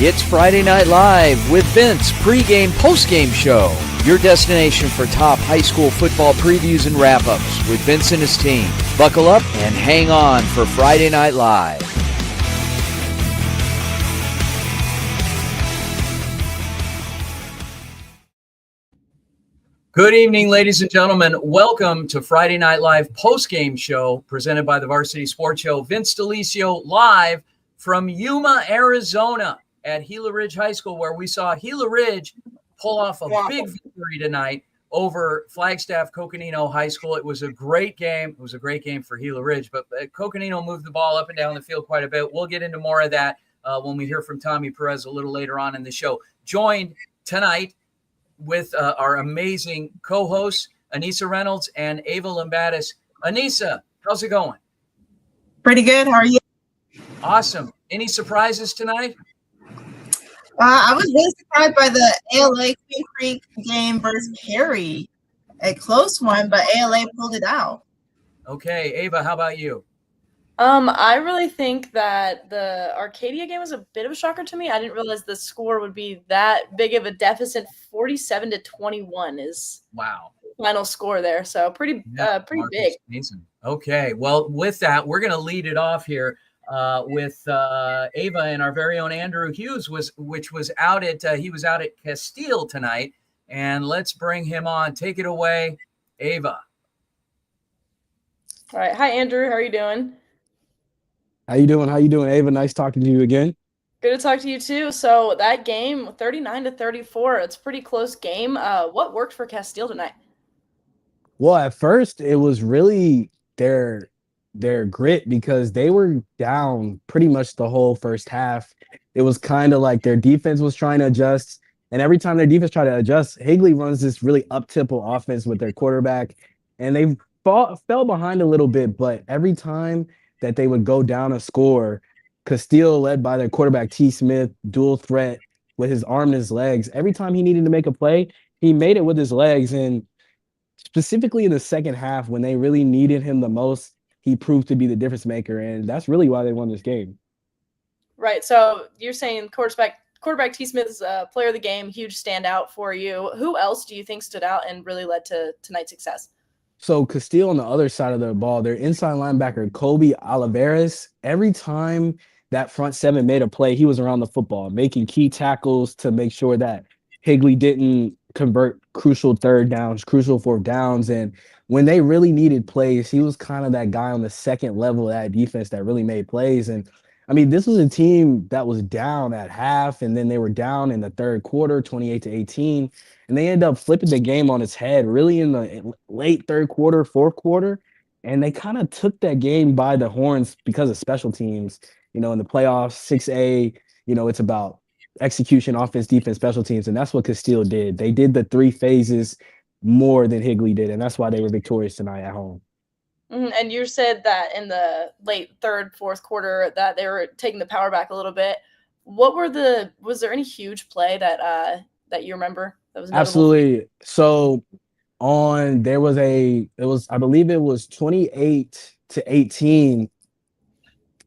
It's Friday Night Live with Vince, pregame, postgame show. Your destination for top high school football previews and wrap-ups with Vince and his team. Buckle up and hang on for Friday Night Live. Good evening, ladies and gentlemen. Welcome to Friday Night Live postgame show presented by the Varsity Sports Show. Vince DeLisio live from Yuma, Arizona at Gila Ridge High School, where we saw Gila Ridge pull off a big victory tonight over Flagstaff Coconino High School. It was a great game. It was a great game for Gila Ridge, but Coconino moved the ball up and down the field quite a bit. We'll get into more of that when we hear from Tommy Perez a little later on in the show. Joined tonight with our amazing co-hosts, Anissa Reynolds and Ava Limbatis. Anissa, how's it going? Pretty good. How are you? Awesome. Any surprises tonight? I was really surprised by the ALA Queen Creek game versus Perry. A close one, but ALA pulled it out. Okay, Ava, how about you? I really think that the Arcadia game was a bit of a shocker to me. I didn't realize the score would be that big of a deficit. 47-21 is wow the final score there. So pretty big. Amazing. Okay, well, with that, we're going to lead it off here with Ava and our very own Andrew Hughes, which was out at he was out at Castile tonight, and let's bring him on. Take it away, Ava. All right, hi Andrew, how are you doing? How you doing, Ava? Nice talking to you again. Good to talk to you too. So that game, 39-34, it's a pretty close game. What worked for Castile tonight? Well, at first it was really their grit, because they were down pretty much the whole first half. It was kind of like their defense was trying to adjust, and every time their defense tried to adjust, Higley runs this really up-tempo offense with their quarterback, and they fell behind a little bit, but every time that they would go down a score, Castile, led by their quarterback T. Smith, dual threat with his arm and his legs. Every time he needed to make a play, he made it with his legs. And specifically in the second half, when they really needed him the most, he proved to be the difference maker. And that's really why they won this game. Right. So you're saying quarterback T. Smith is player of the game, huge standout for you. Who else do you think stood out and really led to tonight's success? So Castile on the other side of the ball, their inside linebacker, Kobe Olivares, every time that front seven made a play, he was around the football, making key tackles to make sure that Higley didn't convert crucial third downs, crucial fourth downs. And when they really needed plays, he was kind of that guy on the second level of that defense that really made plays. And I mean, this was a team that was down at half, and then they were down in the third quarter, 28-18. And they ended up flipping the game on its head really in the late third quarter, fourth quarter. And they kind of took that game by the horns because of special teams. You know, in the playoffs, 6A, you know, it's about execution, offense, defense, special teams. And that's what Castile did. They did the three phases more than Higley did. And that's why they were victorious tonight at home. Mm-hmm. And you said that in the late third, fourth quarter that they were taking the power back a little bit. Was there any huge play that you remember that was notable? Absolutely. So I believe it was 28-18.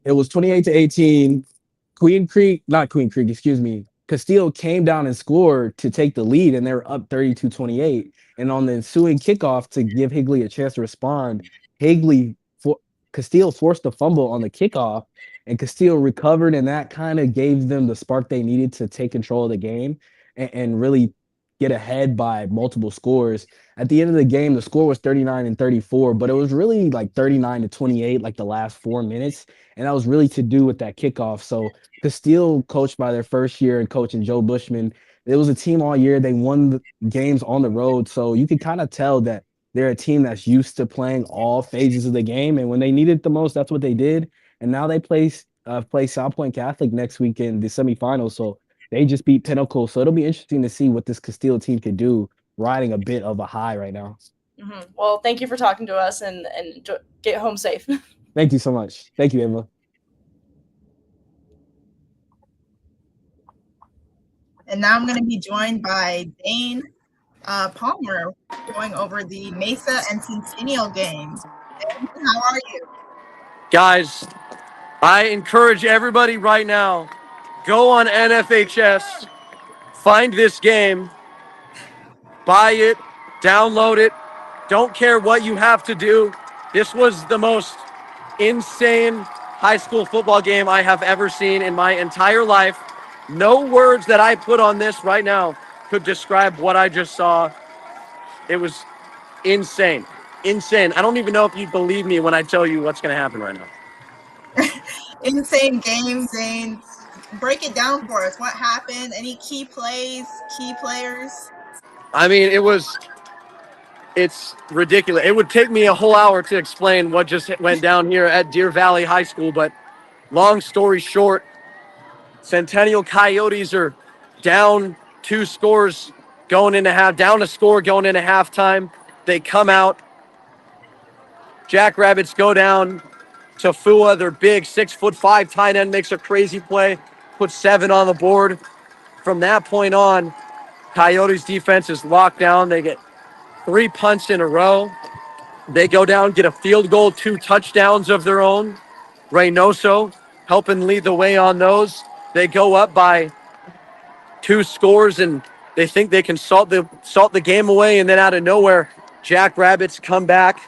It was 28-18. Castile came down and scored to take the lead, and they were up 32-28. And on the ensuing kickoff to give Higley a chance to respond, Castile forced a fumble on the kickoff, and Castile recovered, and that kind of gave them the spark they needed to take control of the game and really get ahead by multiple scores. At the end of the game, the score was 39-34, but it was really like 39-28, like the last 4 minutes, and that was really to do with that kickoff. So Castile, coached by their first year coach and Joe Bushman, it was a team all year. They won the games on the road, so you could kind of tell that they're a team that's used to playing all phases of the game, and when they needed it the most, that's what they did. And now they play South Point Catholic next week in the semifinals, so they just beat Pinnacle. So it'll be interesting to see what this Castile team could do, riding a bit of a high right now. Mm-hmm. Well, thank you for talking to us, and get home safe. Thank you so much. Thank you, Emma. And now I'm going to be joined by Dane Palmer going over the Mesa and Centennial games. Dane, how are you? Guys, I encourage everybody right now Go on NFHS, find this game, buy it, download it. Don't care what you have to do. This was the most insane high school football game I have ever seen in my entire life. No words that I put on this right now could describe what I just saw. It was insane. Insane. I don't even know if you believe me when I tell you what's going to happen right now. Insane game, Zane. Break it down for us. What happened? Any key plays, key players? I mean, it's ridiculous. It would take me a whole hour to explain what just went down here at Deer Valley High School, but long story short, Centennial Coyotes are down 2 scores going into down a score going into halftime. They come out. Jackrabbits go down to Fua, their big 6'5" tight end, makes a crazy play, puts 7 on the board. From that point on, Coyotes defense is locked down. They get 3 punts in a row. They go down, get a field goal, 2 touchdowns of their own. Reynoso helping lead the way on those. They go up by 2 scores, and they think they can salt the game away. And then out of nowhere, Jackrabbits come back.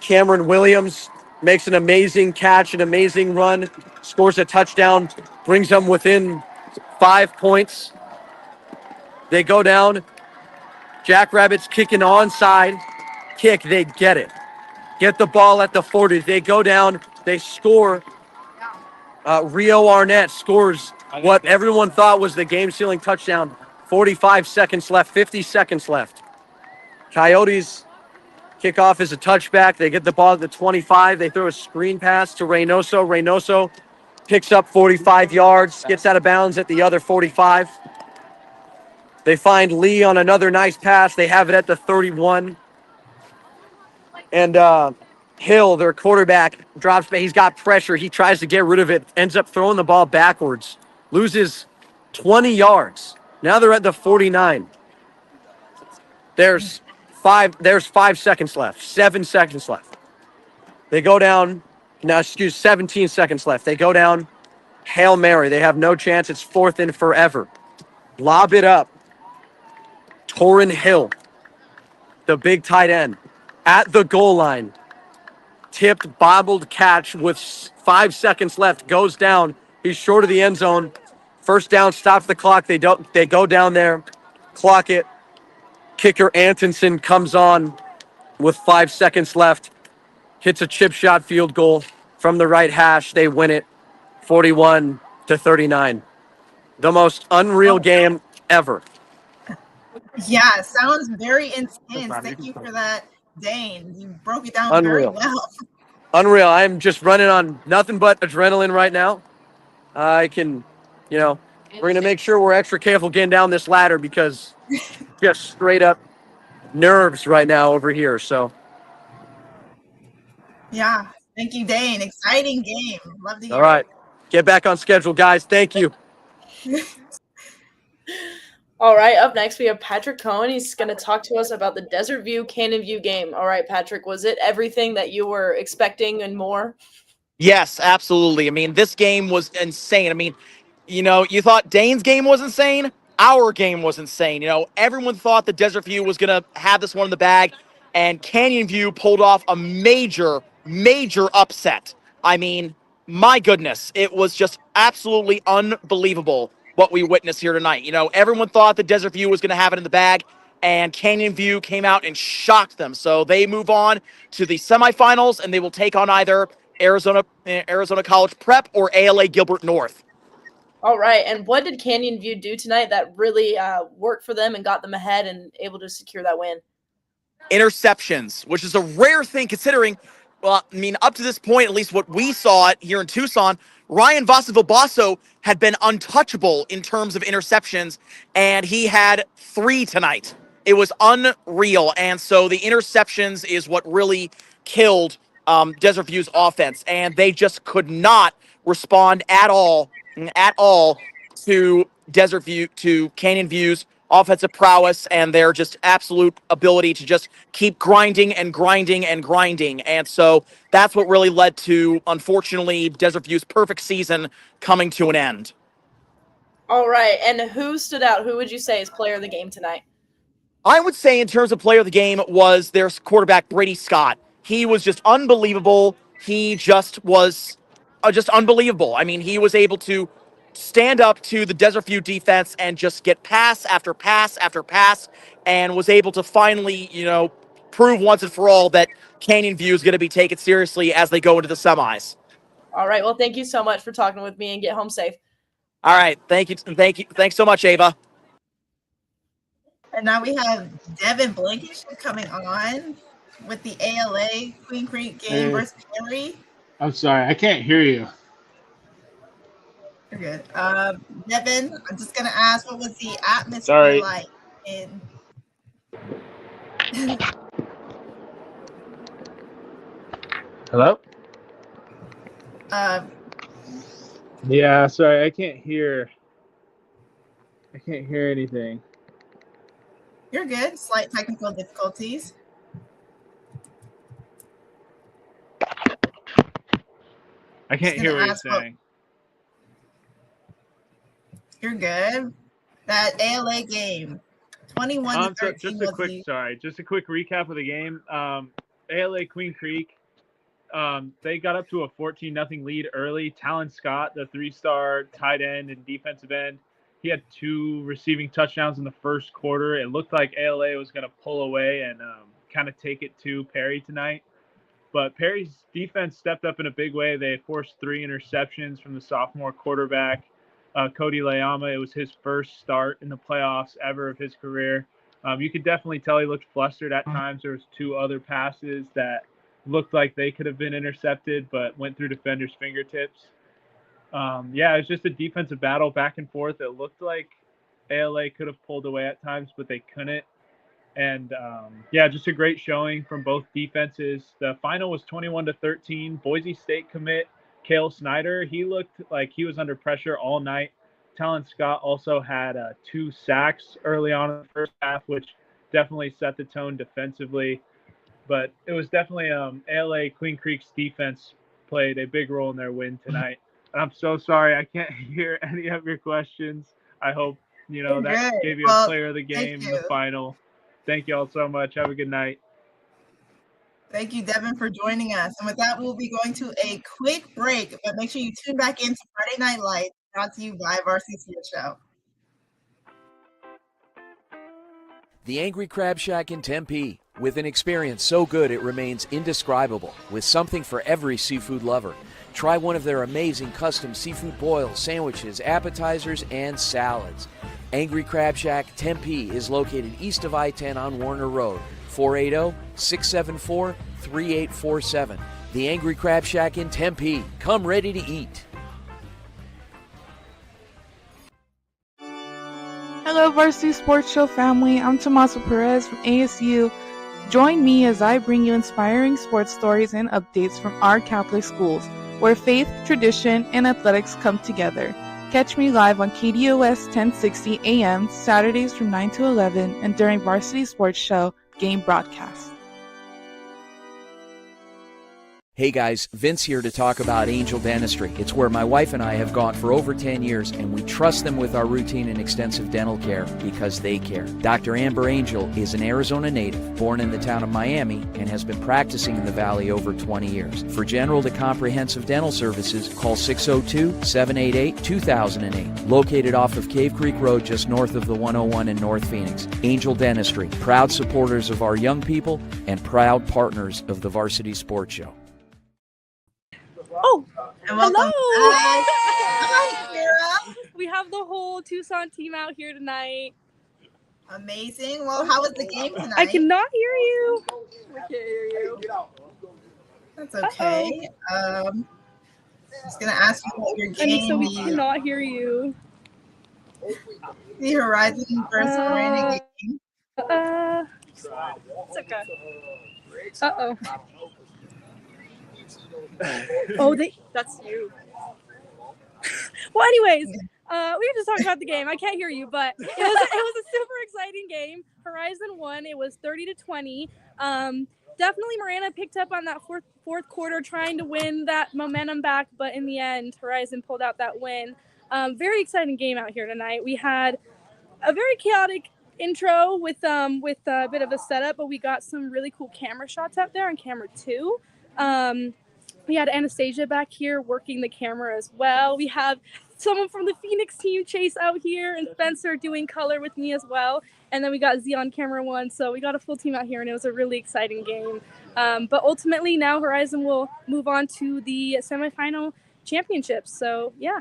Cameron Williams makes an amazing catch, an amazing run, scores a touchdown, brings them within 5 points. They go down. Jackrabbits kick an onside kick. They get it. Get the ball at the 40. They go down. They score. Rio Arnett scores what everyone thought was the game-sealing touchdown. 45 seconds left, 50 seconds left. Coyotes kickoff is a touchback. They get the ball at the 25. They throw a screen pass to Reynoso. Reynoso picks up 45 yards, gets out of bounds at the other 45. They find Lee on another nice pass. They have it at the 31. And Hill, their quarterback, drops back. He's got pressure. He tries to get rid of it, ends up throwing the ball backwards, loses 20 yards. Now they're at the 49. There's 5 seconds left, 7 seconds left. They go down, 17 seconds left. They go down, Hail Mary. They have no chance. It's 4th and forever. Lob it up. Torrin Hill, the big tight end, at the goal line. Tipped, bobbled catch with 5 seconds left. Goes down. He's short of the end zone. First down, stops the clock. They go down there, clock it. Kicker Antonsen comes on with 5 seconds left. Hits a chip shot field goal from the right hash. They win it 41-39. The most unreal game ever. Yeah, sounds very intense. Thank you for that, Dane. You broke it down Unreal. very well. Unreal. I'm just running on nothing but adrenaline right now. I can, we're going to make sure we're extra careful getting down this ladder because just straight up nerves right now over here. So, Yeah, thank you, Dane. Exciting game. Love to hear all right. Get back on schedule, guys. Thank you. All right, up next we have Patrick Cohen. He's going to talk to us about the Desert View Canyon View game. All right, Patrick, was it everything that you were expecting and more? Yes, absolutely. I mean, this game was insane. I mean, you thought Dane's game was insane. Our game was insane. Everyone thought the Desert View was going to have this one in the bag, and Canyon View pulled off a major, major upset. I mean, my goodness, it was just absolutely unbelievable what we witnessed here tonight. Everyone thought the Desert View was going to have it in the bag, and Canyon View came out and shocked them. So they move on to the semifinals, and they will take on either Arizona College Prep or ALA Gilbert North. All right, and what did Canyon View do tonight that really worked for them and got them ahead and able to secure that win? Interceptions, which is a rare thing considering, up to this point, at least what we saw here in Tucson, Ryan Vasavilbaso had been untouchable in terms of interceptions, and he had 3 tonight. It was unreal, and so the interceptions is what really killed Desert View's offense, and they just could not respond at all to Canyon View's offensive prowess and their just absolute ability to just keep grinding and grinding and grinding. And so that's what really led to, unfortunately, Desert View's perfect season coming to an end. All right. And who stood out? Who would you say is player of the game tonight? I would say, in terms of player of the game, was their quarterback, Brady Scott. He was just unbelievable. He just was just unbelievable. I mean, he was able to stand up to the Desert View defense and just get pass after pass after pass, and was able to finally, prove once and for all that Canyon View is going to be taken seriously as they go into the semis. All right. Well, thank you so much for talking with me, and get home safe. All right. Thank you. Thanks so much, Ava. And now we have Devin Blankenship coming on with the ALA Queen Creek game versus Perry. I'm sorry, I can't hear you. You're good. Devin, I'm just going to ask, what was the atmosphere like in... Hello? Yeah, sorry, I can't hear anything. You're good. Slight technical difficulties. I can't hear what you're saying. You're good. That ALA game, 21-13. Just a quick recap of the game. ALA Queen Creek, they got up to a 14-0 lead early. Talon Scott, the 3-star tight end and defensive end, he had 2 receiving touchdowns in the first quarter. It looked like ALA was going to pull away and kind of take it to Perry tonight. But Perry's defense stepped up in a big way. They forced 3 interceptions from the sophomore quarterback, Cody Layama. It was his first start in the playoffs ever of his career. You could definitely tell he looked flustered at times. There was 2 other passes that looked like they could have been intercepted, but went through defenders' fingertips. It was just a defensive battle back and forth. It looked like ALA could have pulled away at times, but they couldn't. And just a great showing from both defenses. The final was 21-13. Boise State commit Cale Snyder, he looked like he was under pressure all night. Talon Scott also had 2 sacks early on in the first half, which definitely set the tone defensively. But it was definitely ALA Queen Creek's defense played a big role in their win tonight. I'm so sorry I can't hear any of your questions. I hope that gave you a player of the game in the final. Thank you all so much. Have a good night. Thank you, Devin, for joining us. And with that, we'll be going to a quick break, but make sure you tune back into Friday Night Lights, brought to you by Varsity Sports Show. The Angry Crab Shack in Tempe, with an experience so good it remains indescribable, with something for every seafood lover. Try one of their amazing custom seafood boils, sandwiches, appetizers, and salads. Angry Crab Shack Tempe is located east of I-10 on Warner Road, 480-674-3847. The Angry Crab Shack in Tempe. Come ready to eat. Hello, Varsity Sports Show family. I'm Tommaso Perez from ASU. Join me as I bring you inspiring sports stories and updates from our Catholic schools, where faith, tradition, and athletics come together. Catch me live on KDOS 1060 AM Saturdays from 9 to 11 and during Varsity Sports Show game broadcast. Hey guys, Vince here to talk about Angel Dentistry. It's where my wife and I have gone for over 10 years, and we trust them with our routine and extensive dental care because they care. Dr. Amber Angel is an Arizona native, born in the town of Miami, and has been practicing in the Valley over 20 years. For general to comprehensive dental services, call 602-788-2008. Located off of Cave Creek Road just north of the 101 in North Phoenix. Angel Dentistry, proud supporters of our young people and proud partners of the Varsity Sports Show. Oh, hello. Hi, Sarah. We have the whole Tucson team out here tonight. Amazing. Well, how was the game tonight? I cannot hear you. I can't hear you. That's okay. Just gonna ask you what your game. So we cannot hear you. The Horizon versus Marina game. It's okay. Uh-oh. Oh, that's you. Well, anyways, We were just talking about the game. I can't hear you, but it was a super exciting game. Horizon won. It was 30-20. Definitely Marana picked up on that fourth quarter, trying to win that momentum back, but in the end, Horizon pulled out that win. Very exciting game out here tonight. We had a very chaotic intro with a bit of a setup, but we got some really cool camera shots out there on camera 2. We had Anastasia back here working the camera as well. We have someone from the Phoenix team, Chase, out here, and Spencer doing color with me as well. And then we got Z on camera 1. So we got a full team out here, and it was a really exciting game. But ultimately, now Horizon will move on to the semifinal championships. So, yeah.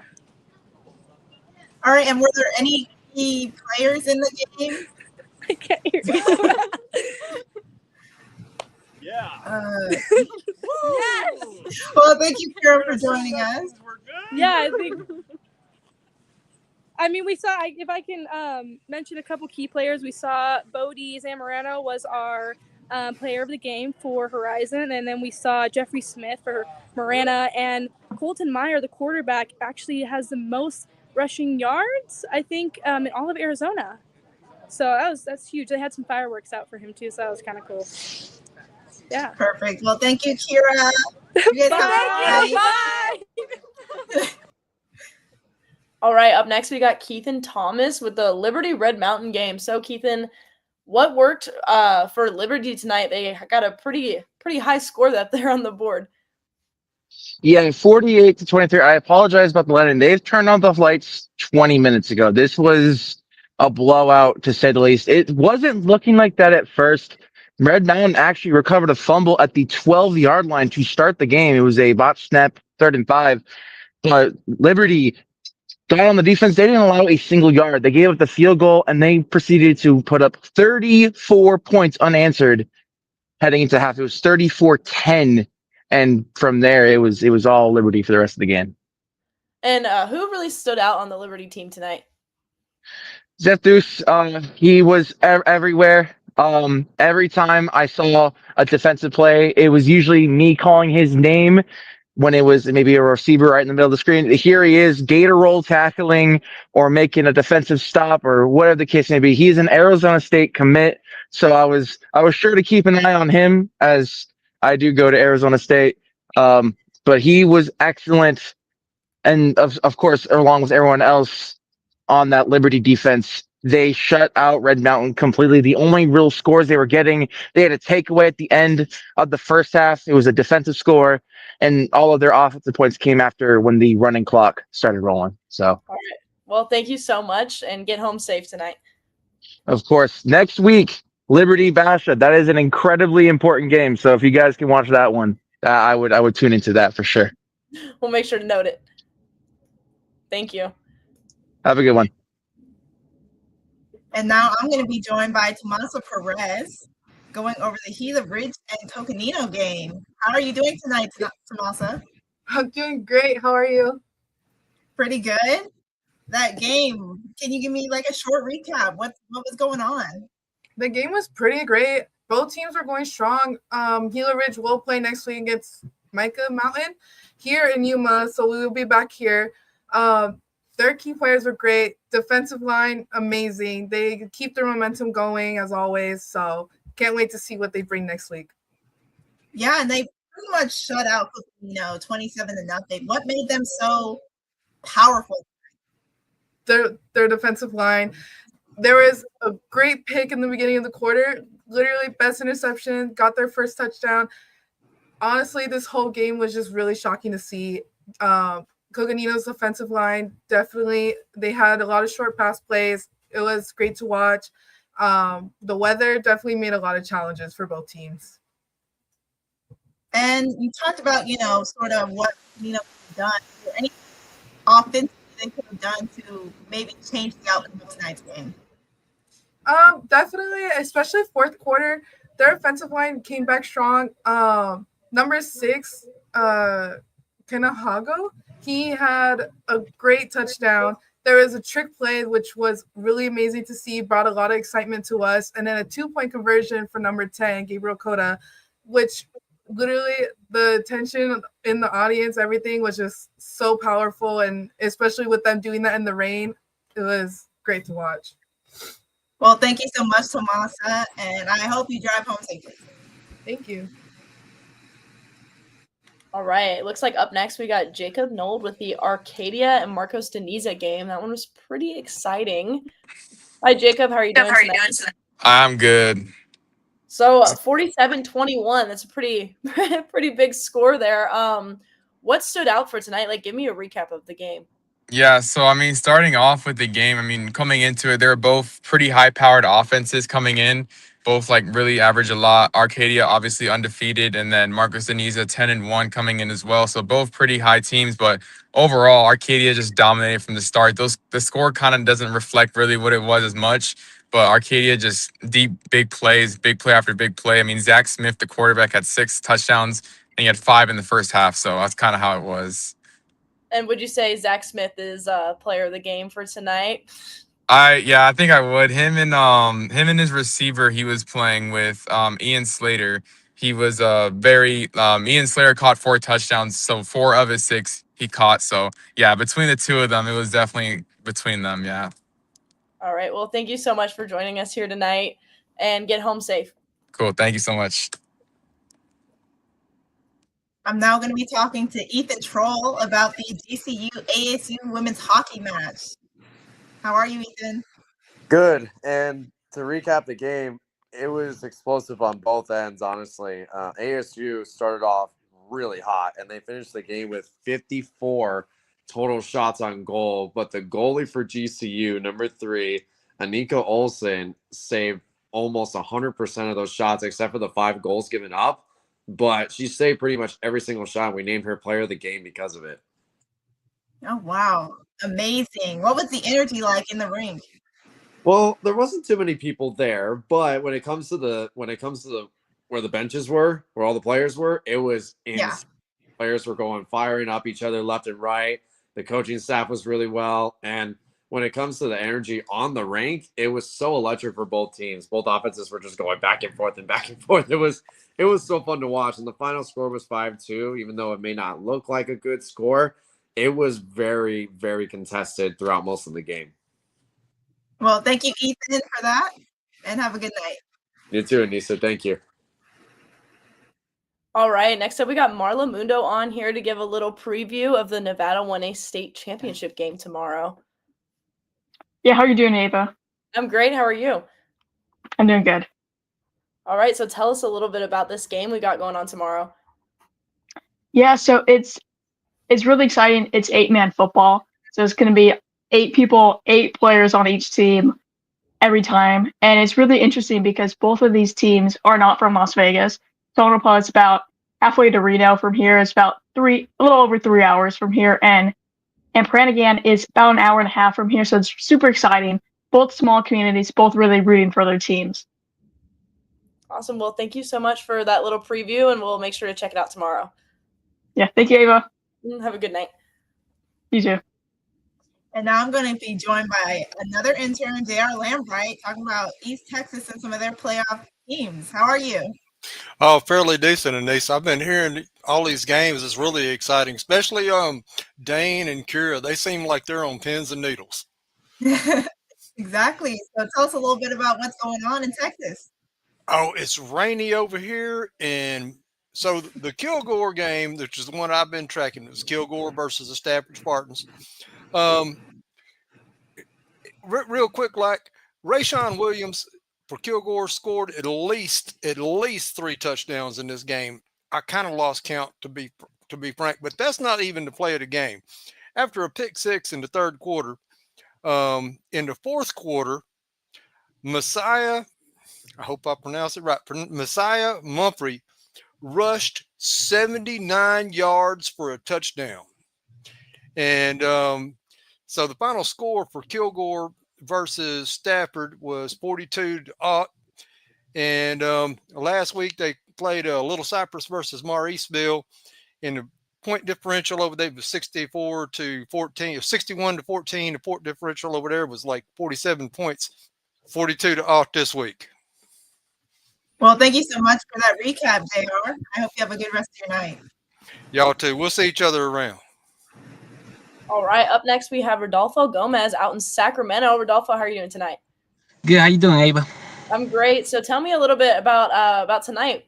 All right, and were there any key players in the game? I can't hear you. Yeah. Yes. Well, thank you, Kira, for joining us. Yeah, I mean, we saw, if I can mention a couple key players, we saw Bodie Zamorano was our player of the game for Horizon, and then we saw Jeffrey Smith for Marana, and Colton Meyer, the quarterback, actually has the most rushing yards, I think, in all of Arizona. So that's huge. They had some fireworks out for him too, so that was kind of cool. Yeah. Perfect. Well, thank you, Kira. You guys have a Bye. All right, up next we got Keithan Thomas with the Liberty Red Mountain game. So Keithan, what worked for Liberty tonight? They got a pretty high score that they're on the board. Yeah, 48-23. I apologize about the letting. They've turned on the lights 20 minutes ago. This was a blowout, to say the least. It wasn't looking like that at first. Red Mountain actually recovered a fumble at the 12-yard line to start the game. It was a botch snap, 3rd and 5. But Liberty got on the defense. They didn't allow a single yard. They gave up the field goal, and they proceeded to put up 34 points unanswered heading into half. It was 34-10. And from there, it was all Liberty for the rest of the game. And who really stood out on the Liberty team tonight? Zethus, he was everywhere. Every time I saw a defensive play, it was usually me calling his name when it was maybe a receiver right in the middle of the screen. Here he is, gator roll tackling or making a defensive stop or whatever the case may be. He's an Arizona State commit, so I was sure to keep an eye on him as I do go to Arizona State. But he was excellent. And of course, along with everyone else on that Liberty defense, they shut out Red Mountain completely. The only real scores they were getting, they had a takeaway at the end of the first half. It was a defensive score, and all of their offensive points came after when the running clock started rolling. So, all right. Well, thank you so much, and get home safe tonight. Of course, next week, Liberty Basha. That is an incredibly important game. So if you guys can watch that one, I would tune into that for sure. We'll make sure to note it. Thank you. Have a good one. And now I'm going to be joined by Tommaso Perez going over the Gila Ridge and Coconino game. How are you doing tonight, Tommaso? I'm doing great. How are you? Pretty good. That game, can you give me like a short recap? What was going on? The game was pretty great. Both teams were going strong. Gila Ridge will play next week against Micah Mountain here in Yuma, so we will be back here. Their key players were great. Defensive line, amazing. They keep their momentum going as always, so can't wait to see what they bring next week. Yeah, and they pretty much shut out Coconino 27-0. What made them so powerful? Their defensive line. There was a great pick in the beginning of the quarter, literally best interception, got their first touchdown. Honestly, this whole game was just really shocking to see. Coconino's offensive line, definitely, they had a lot of short pass plays. It was great to watch. The weather definitely made a lot of challenges for both teams. And you talked about, sort of what Coconino could have done. Any offense they could have done to maybe change the outcome of tonight's game? Definitely, especially fourth quarter, their offensive line came back strong. Number 6, Kanahago, he had a great touchdown. There was a trick play, which was really amazing to see, brought a lot of excitement to us. And then a 2-point conversion for number 10, Gabriel Cota, which literally the tension in the audience, everything was just so powerful, and especially with them doing that in the rain, it was great to watch. Well, thank you so much, Tomasa, and I hope you drive home safely. Thank you. All right. Looks like up next we got Jacob Nold with the Arcadia and Marcos Deniza game. That one was pretty exciting. Hi, Jacob. How are you doing tonight? I'm good. So 47-21. That's a pretty pretty big score there. What stood out for tonight? Like, give me a recap of the game. Yeah, so I mean, starting off with the game, I mean, coming into it, they were both pretty high-powered offenses coming in, both like really average a lot. Arcadia obviously undefeated, and then Marcos Deniza 10-1 coming in as well. So both pretty high teams, but overall, Arcadia just dominated from the start. The score kind of doesn't reflect really what it was as much, but Arcadia just deep, big plays, big play after big play. I mean, Zach Smith, the quarterback, had 6 touchdowns, and he had 5 in the first half. So that's kind of how it was. And would you say Zach Smith is player of the game for tonight? I think I would. Him and his receiver he was playing with, Ian Slater. He was Ian Slater caught 4 touchdowns, so 4 of his 6 he caught. So yeah, between the two of them, it was definitely between them. Yeah. All right. Well, thank you so much for joining us here tonight, and get home safe. Cool. Thank you so much. I'm now going to be talking to Ethan Troll about the GCU ASU women's hockey match. How are you, Ethan? Good. And to recap the game, it was explosive on both ends, honestly. ASU started off really hot, and they finished the game with 54 total shots on goal. But the goalie for GCU, number 3, Anika Olsen, saved almost 100% of those shots, except for the 5 goals given up. But she saved pretty much every single shot. We named her player of the game because of it. Oh, wow. Amazing. What was the energy like in the rink? Well, there wasn't too many people there, but when it comes to where the benches were, where all the players were, it was insane. Yeah. Players were firing up each other left and right. The coaching staff was really well, and when it comes to the energy on the rink, it was so electric for both teams. Both offenses were just going back and forth and back and forth. It was so fun to watch, and the final score was 5-2, even though it may not look like a good score. It was very, very contested throughout most of the game. Well, thank you, Ethan, for that, and have a good night. You too, Anissa. Thank you. All right, next up we got Marla Mundo on here to give a little preview of the Nevada 1A state championship game tomorrow. Yeah, how are you doing, Ava? I'm great. How are you? I'm doing good. All right, so tell us a little bit about this game we got going on tomorrow. Yeah, so it's really exciting. It's 8-man football, so it's going to be 8 people, 8 players on each team every time, and it's really interesting because both of these teams are not from Las Vegas. Tonopah is about halfway to Reno from here. It's about a little over 3 hours from here, and Brannigan is about an hour and a half from here, so it's super exciting. Both small communities, both really rooting for their teams. Awesome. Well, thank you so much for that little preview, and we'll make sure to check it out tomorrow. Yeah, thank you, Ava. Have a good night. You too. And now I'm going to be joined by another intern, J.R. Lambright, talking about East Texas and some of their playoff teams. How are you? Oh, fairly decent, Anissa. I've been hearing all these games. It's really exciting, especially Dane and Kira. They seem like they're on pins and needles. Exactly. So tell us a little bit about what's going on in Texas. Oh, it's rainy over here, and so the Kilgore game, which is the one I've been tracking, is Kilgore versus the Stafford Spartans. Real quick, like Rayshawn Williams for Kilgore scored at least 3 touchdowns in this game. I kind of lost count to be frank, but that's not even the play of the game. After a pick 6 in the third quarter, in the fourth quarter, Messiah, I hope I pronounce it right, Messiah Mumphrey rushed 79 yards for a touchdown. And so the final score for Kilgore versus Stafford was 42-0. And last week they played Little Cypress versus Mauriceville, and the point differential over there was 61-14. The point differential over there was like 47 points, 42-0 this week. Well, thank you so much for that recap, JR. I hope you have a good rest of your night. Y'all too. We'll see each other around. All right, up next we have Rodolfo Gomez out in Sacramento. Rodolfo, how are you doing tonight? Good. How you doing, Ava? I'm great. So tell me a little bit about tonight.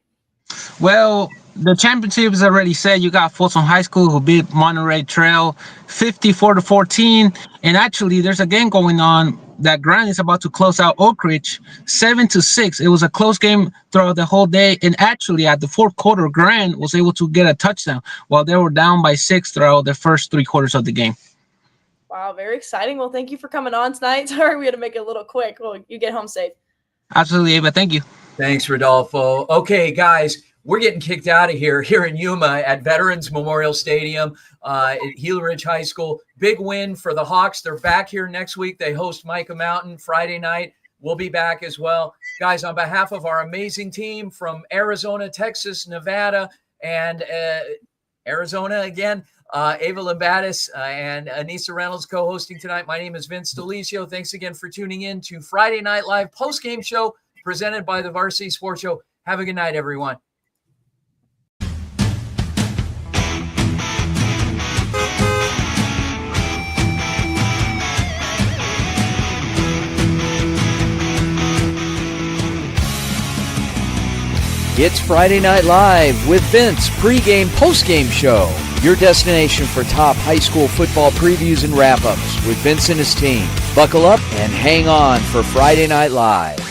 Well, the championship is already set. You got Folsom High School who beat Monterey Trail 54-14. And actually, there's a game going on that Grant is about to close out Oak Ridge 7-6. It was a close game throughout the whole day. And actually, at the fourth quarter, Grant was able to get a touchdown while they were down by 6 throughout the first 3 quarters of the game. Wow, very exciting. Well, thank you for coming on tonight. Sorry, we had to make it a little quick. Well, you get home safe. Absolutely, Ava. Thank you. Thanks, Rodolfo. Okay, guys, we're getting kicked out of here in Yuma at Veterans Memorial Stadium at Gila Ridge High School. Big win for the Hawks. They're back here next week. They host Micah Mountain Friday night. We'll be back as well. Guys, on behalf of our amazing team from Arizona, Texas, Nevada, and Arizona again, Ava Lambatis and Anissa Reynolds co-hosting tonight. My name is Vince Delisio. Thanks again for tuning in to Friday Night Live post-game show presented by the Varsity Sports Show. Have a good night, everyone. It's Friday Night Live with Vince, pregame, postgame show. Your destination for top high school football previews and wrap-ups with Vince and his team. Buckle up and hang on for Friday Night Live.